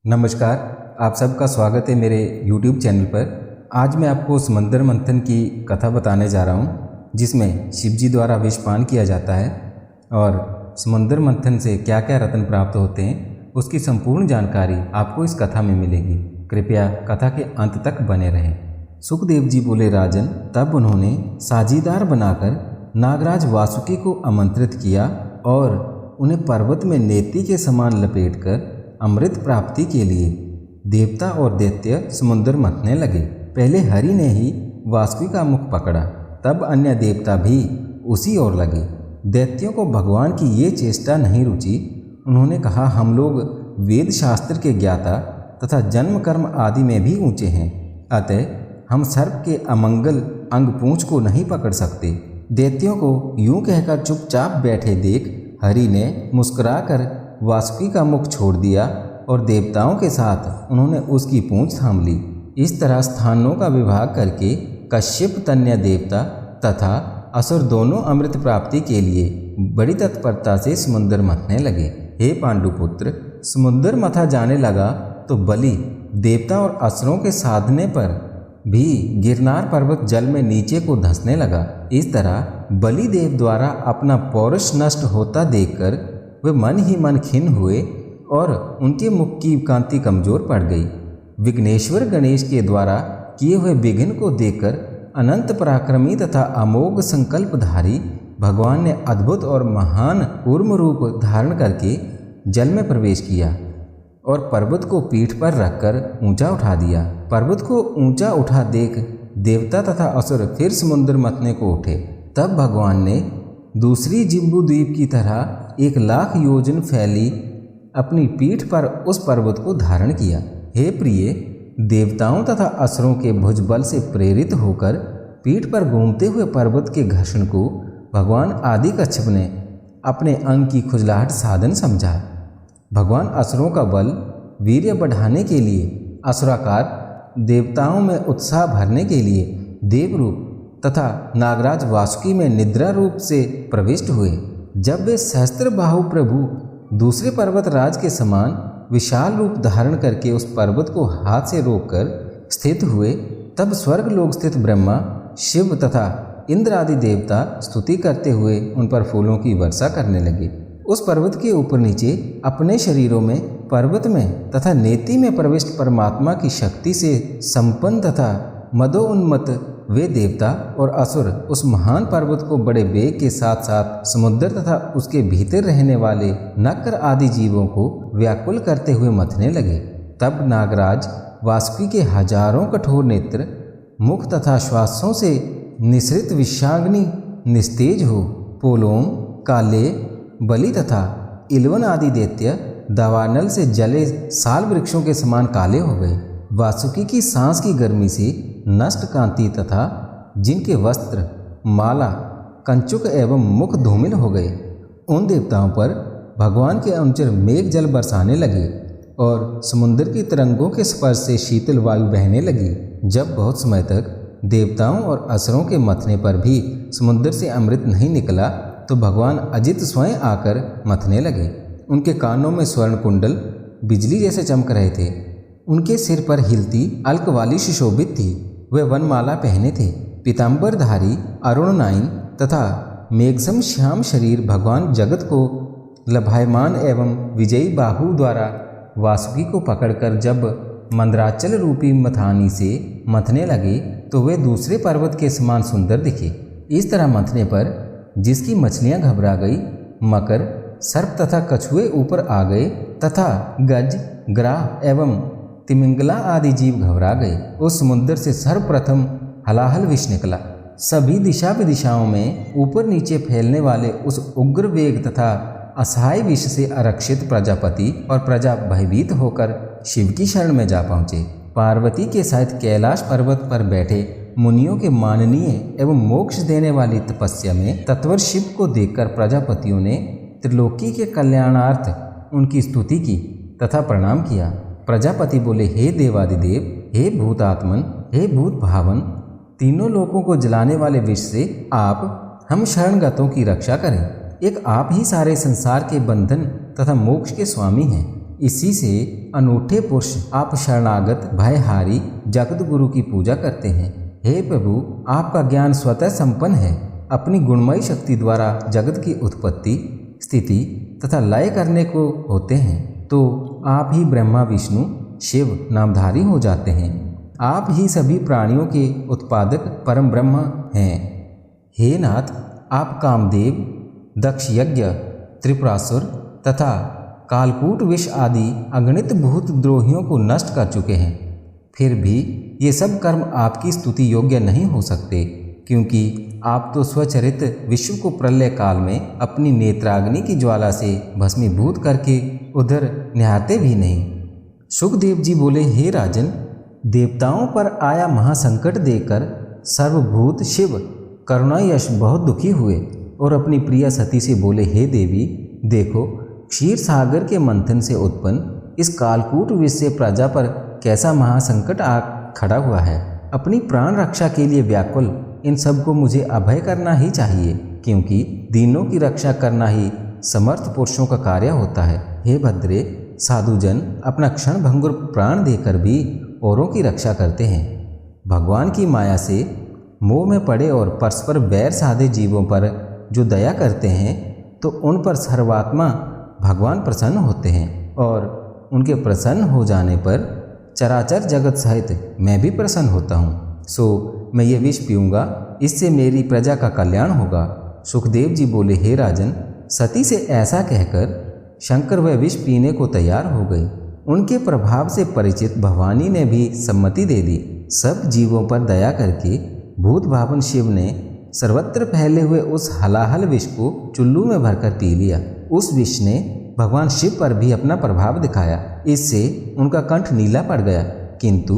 नमस्कार, आप सबका स्वागत है मेरे YouTube चैनल पर। आज मैं आपको समंदर मंथन की कथा बताने जा रहा हूँ, जिसमें शिव जी द्वारा विषपान किया जाता है और समंदर मंथन से क्या क्या रत्न प्राप्त होते हैं, उसकी संपूर्ण जानकारी आपको इस कथा में मिलेगी। कृपया कथा के अंत तक बने रहें। सुखदेव जी बोले, राजन, तब उन्होंने साझीदार बनाकर नागराज वासुकी को आमंत्रित किया और उन्हें पर्वत में नेति के समान लपेटकर अमृत प्राप्ति के लिए देवता और दैत्य समुद्र मंथने लगे। पहले हरि ने ही वासुकी का मुख पकड़ा, तब अन्य देवता भी उसी ओर लगे। दैत्यों को भगवान की ये चेष्टा नहीं रुची। उन्होंने कहा, हम लोग वेद शास्त्र के ज्ञाता तथा जन्म कर्म आदि में भी ऊंचे हैं, अतः हम सर्प के अमंगल अंग पूंछ को नहीं पकड़ सकते। दैत्यों को यूं कहकर चुपचाप बैठे देख हरि ने मुस्कुराकर वासुकी का मुख छोड़ दिया और देवताओं के साथ उन्होंने उसकी पूंछ थाम ली। इस तरह स्थानों का विभाग करके कश्यप तन्य देवता तथा असुर दोनों अमृत प्राप्ति के लिए बड़ी तत्परता से समुद्र मथने लगे। हे पांडुपुत्र, समुद्र मथा जाने लगा तो बलि देवता और असुरों के साधने पर भी गिरनार पर्वत जल में नीचे को धंसने लगा। इस तरह बलि देव द्वारा अपना पौरुष नष्ट होता देखकर वे मन ही मन खिन्न हुए और उनके मुख की कांति कमजोर पड़ गई। विघ्नेश्वर गणेश के द्वारा किए हुए विघ्न को देखकर अनंत पराक्रमी तथा अमोघ संकल्पधारी भगवान ने अद्भुत और महान कूर्म रूप धारण करके जल में प्रवेश किया और पर्वत को पीठ पर रखकर ऊंचा उठा दिया। पर्वत को ऊंचा उठा देख देवता तथा असुर फिर समुद्र मथने को उठे। तब भगवान ने दूसरी जिम्बू द्वीप की तरह 1,00,000 योजन फैली अपनी पीठ पर उस पर्वत को धारण किया। हे प्रिय, देवताओं तथा असुरों के भुजबल से प्रेरित होकर पीठ पर घूमते हुए पर्वत के घर्षण को भगवान आदि कच्छप ने अपने अंग की खुजलाहट साधन समझा। भगवान असुरों का बल वीर्य बढ़ाने के लिए असुराकार, देवताओं में उत्साह भरने के लिए देवरूप तथा नागराज वासुकी में निद्रा रूप से प्रविष्ट हुए। जब वे सहस्त्र बाहु प्रभु दूसरे पर्वत राज के समान विशाल रूप धारण करके उस पर्वत को हाथ से रोककर स्थित हुए, तब स्वर्ग लोक स्थित ब्रह्मा, शिव तथा इंद्र आदि देवता स्तुति करते हुए उन पर फूलों की वर्षा करने लगे। उस पर्वत के ऊपर नीचे अपने शरीरों में, पर्वत में तथा नेति में प्रविष्ट परमात्मा की शक्ति से संपन्न तथा मदोन्मत्त वे देवता और असुर उस महान पर्वत को बड़े वेग के साथ साथ समुद्र तथा उसके भीतर रहने वाले नक्र आदि जीवों को व्याकुल करते हुए मथने लगे। तब नागराज वासुकी के हजारों कठोर नेत्र, मुख तथा श्वासों से निसृत विषाग्नि निस्तेज हो पोलोम, काले, बलि तथा इलवन आदि दैत्य दावानल से जले साल वृक्षों के समान काले हो गए। वासुकी की सांस की गर्मी से नष्ट कांति तथा जिनके वस्त्र, माला, कंचुक एवं मुख धूमिल हो गए, उन देवताओं पर भगवान के अनुचर मेघ जल बरसाने लगे और समुद्र की तरंगों के स्पर्श से शीतल वायु बहने लगी। जब बहुत समय तक देवताओं और असुरों के मथने पर भी समुद्र से अमृत नहीं निकला, तो भगवान अजित स्वयं आकर मथने लगे। उनके कानों में स्वर्ण कुंडल बिजली जैसे चमक रहे थे। उनके सिर पर हिलती अलक वाली सुशोभित थी। वे वनमाला पहने थे। पीताम्बरधारी अरुणनाइन तथा मेघसम श्याम शरीर भगवान जगत को लभायमान एवं विजयी बाहु द्वारा वासुकी को पकड़कर जब मंदराचल रूपी मथानी से मथने लगे, तो वे दूसरे पर्वत के समान सुंदर दिखे। इस तरह मथने पर जिसकी मछलियां घबरा गई, मकर, सर्प तथा कछुए ऊपर आ गए तथा गज, ग्राह एवं तिमिंगला आदि जीव घबरा गए। उस समुद्र से सर्वप्रथम हलाहल विष निकला। सभी दिशा विदिशाओं में ऊपर नीचे फैलने वाले उस उग्र वेग तथा असहाय विष से आरक्षित प्रजापति और प्रजा भयभीत होकर शिव की शरण में जा पहुँचे। पार्वती के सहित कैलाश पर्वत पर बैठे मुनियों के माननीय एवं मोक्ष देने वाली तपस्या में तत्वर शिव को देखकर प्रजापतियों ने त्रिलोकी के कल्याणार्थ उनकी स्तुति की तथा प्रणाम किया। प्रजापति बोले, हे देवादिदेव, हे भूतात्मन, हे भूत भावन, तीनों लोकों को जलाने वाले विष से आप हम शरणगतों की रक्षा करें। एक आप ही सारे संसार के बंधन तथा मोक्ष के स्वामी हैं। इसी से अनूठे पुरुष आप शरणागत भयहारी जगत गुरु की पूजा करते हैं। हे प्रभु, आपका ज्ञान स्वतः संपन्न है। अपनी गुणमयी शक्ति द्वारा जगत की उत्पत्ति, स्थिति तथा लय करने को होते हैं, तो आप ही ब्रह्मा विष्णु शिव नामधारी हो जाते हैं। आप ही सभी प्राणियों के उत्पादक परम ब्रह्म हैं। हे नाथ, आप कामदेव, दक्ष यज्ञ, त्रिपुरासुर तथा कालकूट विष आदि अगणित भूत द्रोहियों को नष्ट कर चुके हैं। फिर भी ये सब कर्म आपकी स्तुति योग्य नहीं हो सकते, क्योंकि आप तो स्वचरित विश्व को प्रलय काल में अपनी नेत्राग्नि की ज्वाला से भस्मीभूत करके उधर निहारते भी नहीं। सुखदेव जी बोले, हे राजन, देवताओं पर आया महासंकट देखकर सर्वभूत शिव करुणायश बहुत दुखी हुए और अपनी प्रिय सती से बोले, हे देवी, देखो क्षीर सागर के मंथन से उत्पन्न इस कालकूट विष से प्रजा पर कैसा महासंकट आ खड़ा हुआ है। अपनी प्राण रक्षा के लिए व्याकुल इन सब को मुझे अभय करना ही चाहिए, क्योंकि दीनों की रक्षा करना ही समर्थ पुरुषों का कार्य होता है। हे भद्रे, साधुजन अपना क्षण भंगुर प्राण देकर भी औरों की रक्षा करते हैं। भगवान की माया से मोह में पड़े और परस्पर वैर साधे जीवों पर जो दया करते हैं, तो उन पर सर्वात्मा भगवान प्रसन्न होते हैं, और उनके प्रसन्न हो जाने पर चराचर जगत सहित मैं भी प्रसन्न होता हूँ। सो मैं ये विष पीऊँगा, इससे मेरी प्रजा का कल्याण होगा। सुखदेव जी बोले, हे राजन, सती से ऐसा कहकर शंकर वह विष पीने को तैयार हो गई। उनके प्रभाव से परिचित भवानी ने भी सम्मति दे दी। सब जीवों पर दया करके भूत भावन शिव ने सर्वत्र फैले हुए उस हलाहल विष को चुल्लू में भरकर पी लिया। उस विष ने भगवान शिव पर भी अपना प्रभाव दिखाया। इससे उनका कंठ नीला पड़ गया, किंतु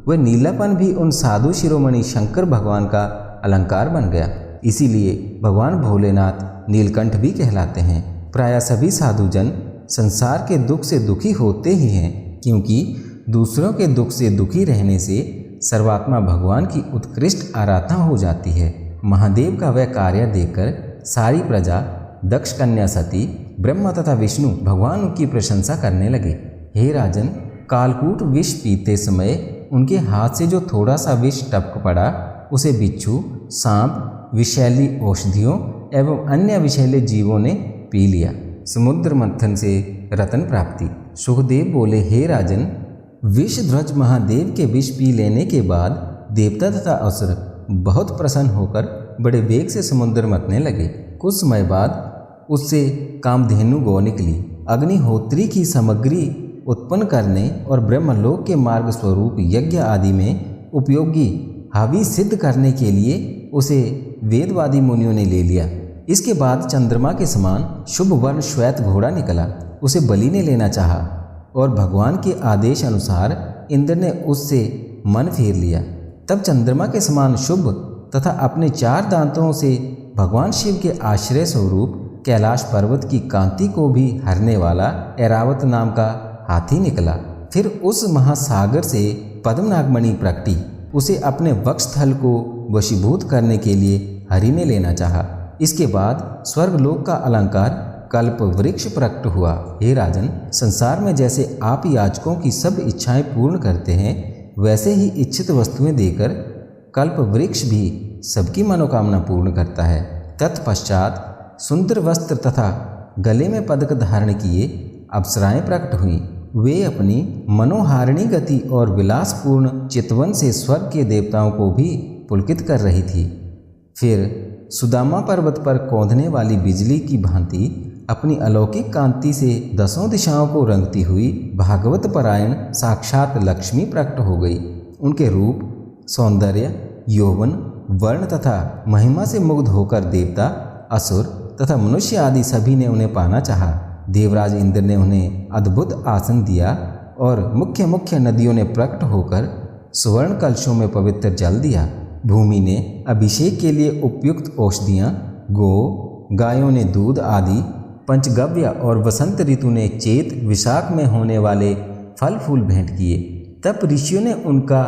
वह नीलापन भी उन साधु शिरोमणि शंकर भगवान का अलंकार बन गया। इसीलिए भगवान भोलेनाथ नीलकंठ भी कहलाते हैं। प्रायः सभी साधुजन संसार के दुख से दुखी होते ही हैं, क्योंकि दूसरों के दुख से दुखी रहने से सर्वात्मा भगवान की उत्कृष्ट आराधना हो जाती है। महादेव का वह कार्य देखकर सारी प्रजा, दक्ष कन्या सती, ब्रह्मा तथा विष्णु भगवान की प्रशंसा करने लगे। हे राजन, कालकूट विष पीते समय उनके हाथ से जो थोड़ा सा विष टपक पड़ा, उसे बिच्छू, सांप, विषैली औषधियों एवं अन्य विषैले जीवों ने पी लिया। समुद्र मंथन से रतन प्राप्ति। सुखदेव बोले, हे राजन, विषध्वज महादेव के विष पी लेने के बाद देवता तथा असुर बहुत प्रसन्न होकर बड़े वेग से समुद्र मथने लगे। कुछ समय बाद उससे कामधेनु गौ निकली। अग्निहोत्री की सामग्री उत्पन्न करने और ब्रह्मलोक के मार्ग स्वरूप यज्ञ आदि में उपयोगी हावी सिद्ध करने के लिए उसे वेदवादी मुनियों ने ले लिया। इसके बाद चंद्रमा के समान शुभ वर्ण श्वेत घोड़ा निकला। उसे बलि ने लेना चाहा और भगवान के आदेश अनुसार इंद्र ने उससे मन फेर लिया। तब चंद्रमा के समान शुभ तथा अपने 4 दांतों से भगवान शिव के आश्रय स्वरूप कैलाश पर्वत की कांति को भी हरने वाला ऐरावत नाम का हाथी निकला। फिर उस महासागर से पद्मनागमणि प्रकटी। उसे अपने वक्षस्थल को वशीभूत करने के लिए हरि ने लेना चाहा। इसके बाद स्वर्गलोक का अलंकार कल्प वृक्ष प्रकट हुआ। हे राजन, संसार में जैसे आप याचकों की सब इच्छाएं पूर्ण करते हैं, वैसे ही इच्छित वस्तुएं देकर कल्प वृक्ष भी सबकी मनोकामना पूर्ण करता है। तत्पश्चात सुंदर वस्त्र तथा गले में पदक धारण किए अप्सराएं प्रकट हुईं। वे अपनी मनोहारिणी गति और विलासपूर्ण चितवन से स्वर्ग के देवताओं को भी पुलकित कर रही थी। फिर सुदामा पर्वत पर कौंधने वाली बिजली की भांति अपनी अलौकिक कांति से 10 दिशाओं को रंगती हुई भागवत परायण साक्षात लक्ष्मी प्रकट हो गई। उनके रूप, सौंदर्य, यौवन, वर्ण तथा महिमा से मुग्ध होकर देवता, असुर तथा मनुष्य आदि सभी ने उन्हें पाना चाहा। देवराज इंद्र ने उन्हें अद्भुत आसन दिया और मुख्य मुख्य नदियों ने प्रकट होकर सुवर्ण कलशों में पवित्र जल दिया। भूमि ने अभिषेक के लिए उपयुक्त औषधियाँ, गो गायों ने दूध आदि, पंचगव्य और वसंत ऋतु ने चेत विशाख में होने वाले फल फूल भेंट किए। तब ऋषियों ने उनका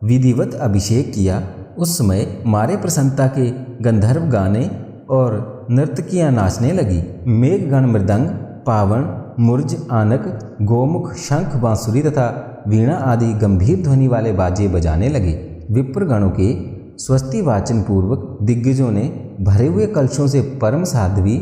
विधिवत अभिषेक किया। उस समय मारे प्रसन्नता के गंधर्व गाने और नर्तकियां नाचने लगी। मेघगण मृदंग, पावण, मुर्ज, आनक, गोमुख, शंख, बांसुरी तथा वीणा आदि गंभीर ध्वनि वाले बाजे बजाने लगे। विप्रगणों के स्वस्ति वाचन पूर्वक दिग्गजों ने भरे हुए कलशों से परम साध्वी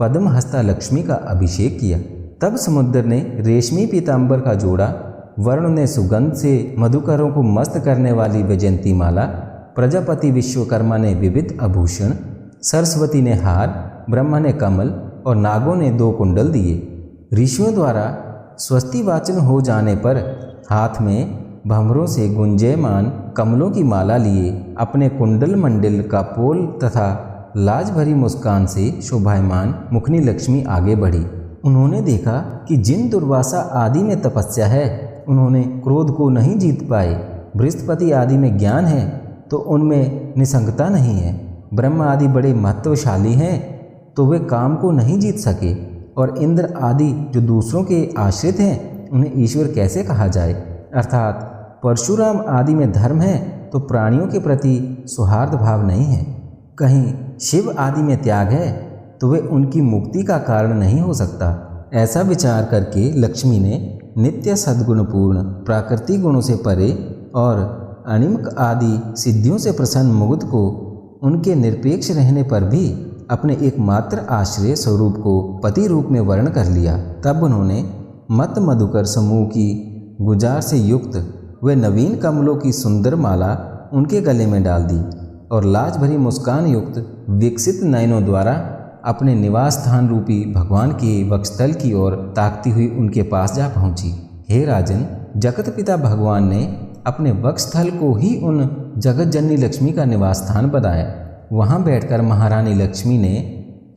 पद्महस्ता लक्ष्मी का अभिषेक किया। तब समुद्र ने रेशमी पीतांबर का जोड़ा, वरुण ने सुगंध से मधुकरों को मस्त करने वाली वैजयंती माला, प्रजापति विश्वकर्मा ने विविध आभूषण, सरस्वती ने हार, ब्रह्मा ने कमल और नागों ने 2 कुंडल दिए। ऋषियों द्वारा स्वस्ति वाचन हो जाने पर हाथ में भंवरों से गुंजयमान कमलों की माला लिए अपने कुंडल मंडल का पोल तथा लाज भरी मुस्कान से शोभायमान मुखनी लक्ष्मी आगे बढ़ी। उन्होंने देखा कि जिन दुर्वासा आदि में तपस्या है उन्होंने क्रोध को नहीं जीत पाए, बृहस्पति आदि में ज्ञान है तो उनमें निसंगता नहीं है, ब्रह्मा आदि बड़े महत्वशाली हैं तो वे काम को नहीं जीत सके, और इंद्र आदि जो दूसरों के आश्रित हैं उन्हें ईश्वर कैसे कहा जाए। अर्थात परशुराम आदि में धर्म है तो प्राणियों के प्रति सौहार्द भाव नहीं है। कहीं शिव आदि में त्याग है तो वे उनकी मुक्ति का कारण नहीं हो सकता। ऐसा विचार करके लक्ष्मी ने नित्य सद्गुणपूर्ण प्राकृतिक गुणों से परे और अनिमक आदि सिद्धियों से प्रसन्न मुग्ध को उनके निरपेक्ष रहने पर भी अपने एकमात्र आश्रय स्वरूप को पति रूप में वर्ण कर लिया। तब उन्होंने मत मधुकर समूह की गुजार से युक्त वे नवीन कमलों की सुंदर माला उनके गले में डाल दी और लाज भरी मुस्कान युक्त विकसित नयनों द्वारा अपने निवास स्थान रूपी भगवान के वक्षस्थल की ओर ताकती हुई उनके पास जा पहुंची। हे राजन, जगत पिता भगवान ने अपने वक्षस्थल को ही उन जगत जननी लक्ष्मी का निवास स्थान बताया। वहां बैठकर महारानी लक्ष्मी ने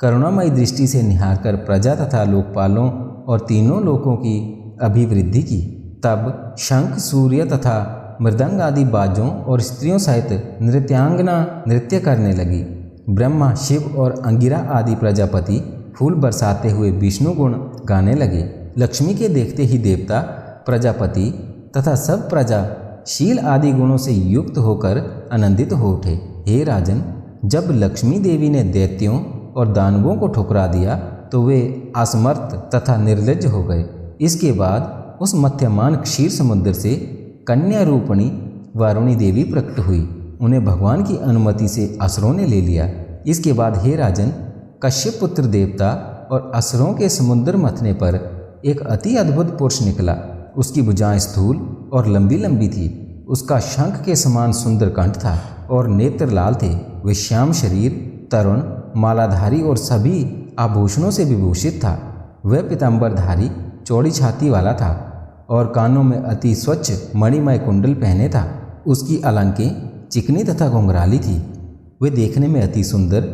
करुणामयी दृष्टि से निहारकर प्रजा तथा लोकपालों और तीनों लोकों की अभिवृद्धि की। तब शंख, सूर्य तथा मृदंग आदि बाजों और स्त्रियों सहित नृत्यांगना नृत्य करने लगी। ब्रह्मा, शिव और अंगिरा आदि प्रजापति फूल बरसाते हुए विष्णु गुण गाने लगे। लक्ष्मी के देखते ही देवता, प्रजापति तथा सब प्रजा शील आदि गुणों से युक्त होकर आनंदित हो उठे। हे राजन, जब लक्ष्मी देवी ने दैत्यों और दानवों को ठुकरा दिया तो वे असमर्थ तथा निर्लज्ज हो गए। इसके बाद उस मध्यमान क्षीर समुद्र से कन्या रूपणी वारुणी देवी प्रकट हुई। उन्हें भगवान की अनुमति से असुरों ने ले लिया। इसके बाद हे राजन, कश्यप पुत्र देवता और असुरों के समुद्र मथने पर एक अति अद्भुत पुरुष निकला। उसकी भुजाएं स्थूल और लंबी लंबी थी। उसका शंख के समान सुंदर कंठ था और नेत्र लाल थे। वह श्याम शरीर, तरुण, मालाधारी और सभी आभूषणों से विभूषित था। वह पीतांबरधारी, चौड़ी छाती वाला था और कानों में अति स्वच्छ मणिमय कुंडल पहने था। उसकी अलंकें चिकनी तथा घुंघराली थी। वे देखने में अति सुंदर,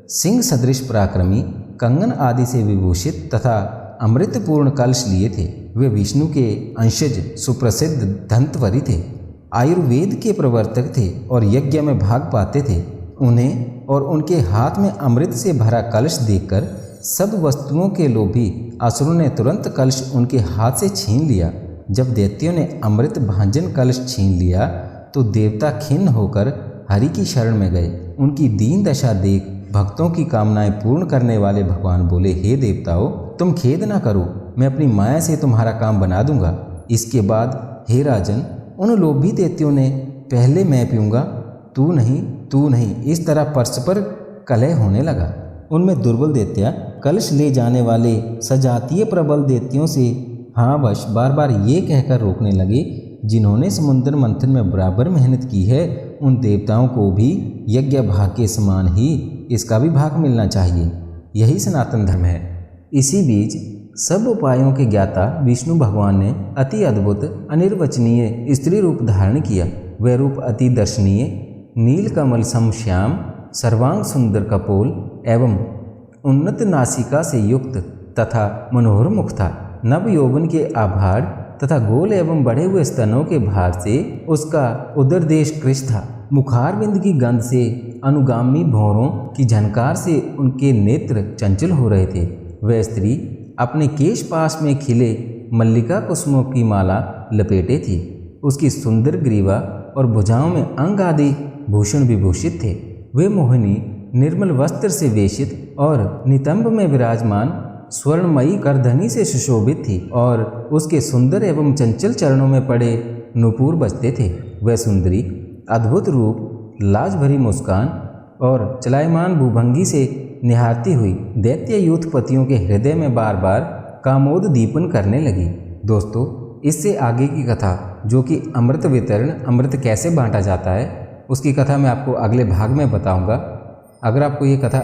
सिंह सदृश पराक्रमी, कंगन आदि से विभूषित तथा अमृतपूर्ण कलश लिए थे। वे विष्णु के अंशज सुप्रसिद्ध धंतवरी थे, आयुर्वेद के प्रवर्तक थे और यज्ञ में भाग पाते थे। उन्हें और उनके हाथ में अमृत से भरा कलश देखकर सब वस्तुओं के लोभी असुरों ने तुरंत कलश उनके हाथ से छीन लिया। जब दैत्यों ने अमृत भांजन कलश छीन लिया तो देवता खिन्न होकर हरि की शरण में गए। उनकी दीन दशा देख भक्तों की कामनाएं पूर्ण करने वाले भगवान बोले, हे देवताओं, तुम खेद ना करो, मैं अपनी माया से तुम्हारा काम बना दूंगा। इसके बाद हे राजन, उन लोभी दैत्यों ने पहले मैं पीऊँगा, तू नहीं, तू नहीं, इस तरह परस्पर कलह होने लगा। उनमें दुर्बल दैत्या कलश ले जाने वाले सजातीय प्रबल दैत्यों से हाँ वश बार बार ये कहकर रोकने लगे, जिन्होंने समुद्र मंथन में बराबर मेहनत की है उन देवताओं को भी यज्ञ भाग के समान ही इसका भी भाग मिलना चाहिए। यही सनातन धर्म है। इसी बीच सब उपायों के ज्ञाता विष्णु भगवान ने अति अद्भुत अनिर्वचनीय स्त्री रूप धारण किया। वह रूप अति दर्शनीय, नील कमल सम श्याम, सर्वांग सुंदर कपोल एवं उन्नत नासिका से युक्त तथा मनोहर मुख था। नव यौवन के आभार तथा गोल एवं बढ़े हुए स्तनों के भार से उसका उदर देश कृश था। मुखारविंद की गंध से अनुगामी भौरों की झनकार से उनके नेत्र चंचल हो रहे थे। वह स्त्री अपने केश पास में खिले मल्लिका कुसुमों की माला लपेटे थी। उसकी सुंदर ग्रीवा और भुजाओं में अंग आदि भूषण विभूषित थे। वे मोहिनी निर्मल वस्त्र से वेशित और नितंब में विराजमान स्वर्णमयी करधनी से सुशोभित थी और उसके सुंदर एवं चंचल चरणों में पड़े नूपुर बजते थे। वह सुंदरी अद्भुत रूप, लाज भरी मुस्कान और चलायमान भूभंगी से निहारती हुई दैत्य यूथपतियों के हृदय में बार बार कामोद दीपन करने लगी। दोस्तों, इससे आगे की कथा, जो कि अमृत वितरण, अमृत कैसे बांटा जाता है, उसकी कथा मैं आपको अगले भाग में बताऊंगा। अगर आपको ये कथा